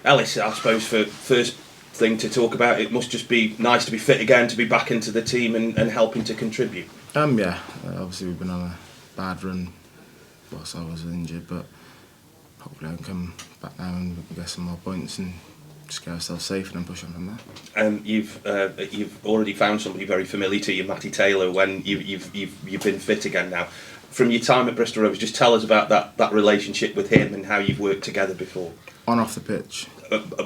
Ellis, I suppose for first thing to talk about, it must just be nice to be fit again, to be back into the team and helping to contribute. Yeah, obviously we've been on a bad run whilst I was injured, but hopefully I can come back now and get some more points and just get ourselves safe and then push on from there. You've already found somebody very familiar to you, Matty Taylor, when you've been fit again now. From your time at Bristol Rovers, just tell us about that relationship with him and how you've worked together before. On off the pitch?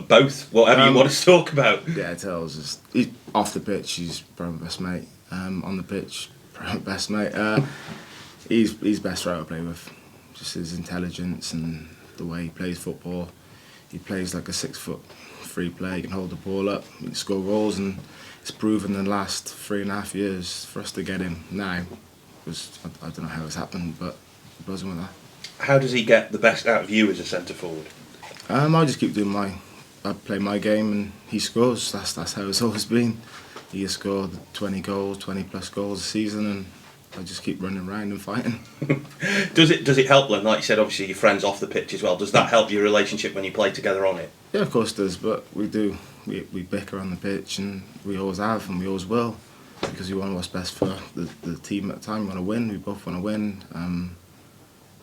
Both, whatever you want to talk about. Yeah, tells us. Off the pitch, he's probably my best mate. On the pitch, probably my best mate. He's best right to play with. Just his intelligence and the way he plays football. He plays like a 6'3" player. He can hold the ball up, he can score goals, and it's proven in the last 3.5 years for us to get him now. I don't know how it's happened, but we're buzzing with that. How does he get the best out of you as a centre forward? I just keep doing I play my game and he scores. That's how it's always been. He has scored 20 goals, 20 plus goals a season, and I just keep running around and fighting. Does it help then? Like you said, obviously your friends off the pitch as well. Does that help your relationship when you play together on it? Yeah, of course it does, but we do. We bicker on the pitch, and we always have and we always will, because we want what's best for the team at the time. We want to win, we both want to win. And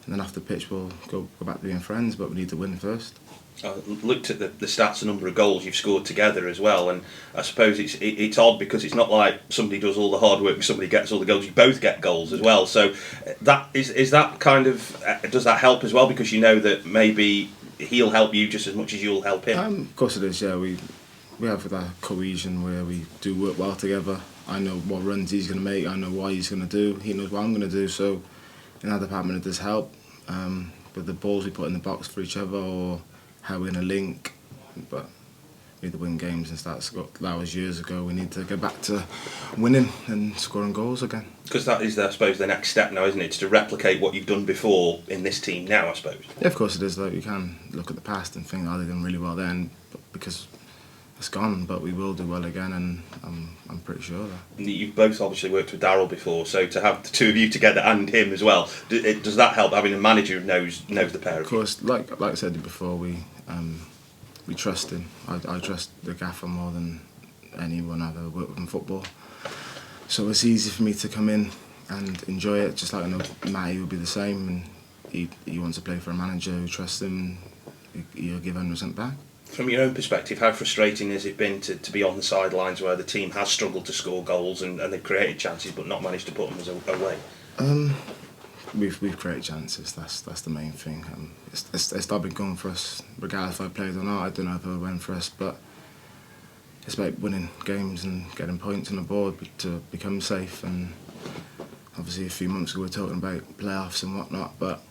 then after the pitch we'll go back to being friends, but we need to win first. I looked at the stats, the number of goals you've scored together as well, and I suppose it's odd because it's not like somebody does all the hard work and somebody gets all the goals. You both get goals as well, so that is that kind of does that help as well, because you know that maybe he'll help you just as much as you'll help him. Of course it is. Yeah, we have that cohesion where we do work well together. I know what runs he's going to make. I know what he's going to do. He knows what I'm going to do. So in that department it does help. With the balls we put in the box for each other, or how we're going to link, but we need to win games and start. That was years ago. We need to go back to winning and scoring goals again. Because that is, I suppose, the next step now, isn't it? It's to replicate what you've done before in this team now, I suppose. Yeah, of course it is. Like, you can look at the past and think, oh, they done really well then, because it's gone. But we will do well again, and I'm pretty sure that. You've both obviously worked with Daryl before, so to have the two of you together and him as well, does that help, having a manager who knows the pair of you? Of course, like I said before, we trust him. I trust the gaffer more than anyone I've ever worked with in football. So it's easy for me to come in and enjoy it, just like I know Matty will be the same, and he wants to play for a manager who trusts him, he'll give 100% back. From your own perspective, how frustrating has it been to be on the sidelines where the team has struggled to score goals and they've created chances but not managed to put them away? We've created chances. That's the main thing. It's not been going for us, regardless if I played or not. I don't know if it went for us, but it's about winning games and getting points on the board to become safe. And obviously, a few months ago we were talking about playoffs and whatnot, but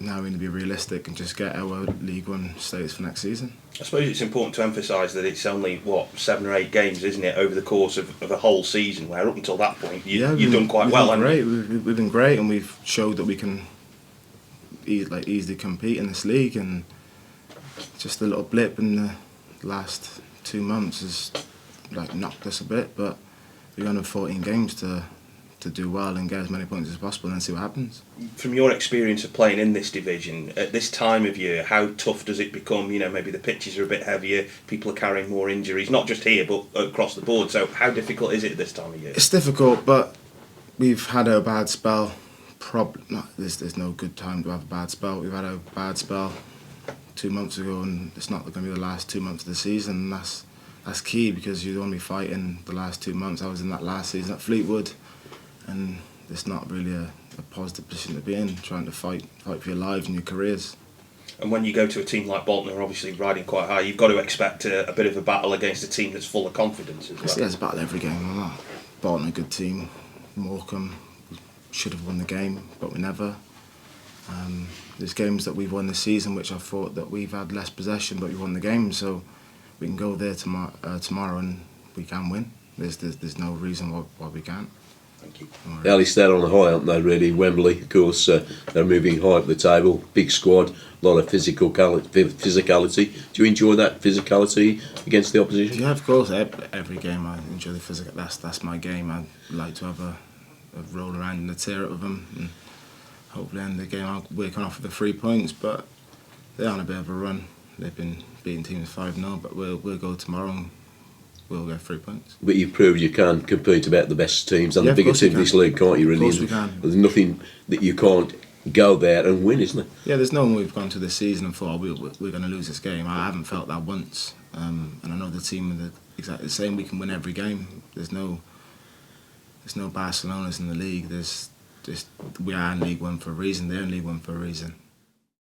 now we need to be realistic and just get our League One status for next season. I suppose it's important to emphasise that it's only 7 or 8 games, isn't it, over the course of a whole season, where up until that point you've done quite well. We've been great, and we've showed that we can easily compete in this league, and just a little blip in the last 2 months has knocked us a bit, but we're going to have 14 games to do well and get as many points as possible and then see what happens. From your experience of playing in this division, at this time of year, how tough does it become? You know, maybe the pitches are a bit heavier, people are carrying more injuries, not just here but across the board, so how difficult is it at this time of year? It's difficult, but we've had a bad spell. There's no good time to have a bad spell. We've had a bad spell 2 months ago, and it's not going to be the last 2 months of the season. That's key, because you don't want to be fighting the last 2 months. I was in that last season at Fleetwood, and it's not really a positive position to be in, trying to fight for your lives and your careers. And when you go to a team like Bolton, who are obviously riding quite high, you've got to expect a bit of a battle against a team that's full of confidence as well. There's a battle every game. Bolton are a good team. Morecambe should have won the game, but we never. There's games that we've won this season which I thought that we've had less possession, but we won the game, so we can go there tomorrow and we can win. There's no reason why we can't. Thank you. Ellis, they're on a high, aren't they, really? Wembley, of course, they're moving high up the table. Big squad, a lot of physicality. Do you enjoy that physicality against the opposition? Yeah, of course. Every game I enjoy the physical. That's my game. I like to have a roll around and a tear up with them. And hopefully end the game I'll work on off of the 3 points. But they're on a bit of a run. They've been beating teams 5-0, but we'll go tomorrow and we'll get 3 points. But you've proved you can compete about the best teams and Yeah, the bigger of course we teams in this can. league, can't you? Really, Of course we can. There's nothing that you can't go there and win, isn't there? Yeah, there's no one we've gone to this season and thought we're going to lose this game. I haven't felt that once, and I know the team are exactly the same. We can win every game. There's no Barcelonas in the league. There's just we are in League One for a reason. They're in League One for a reason.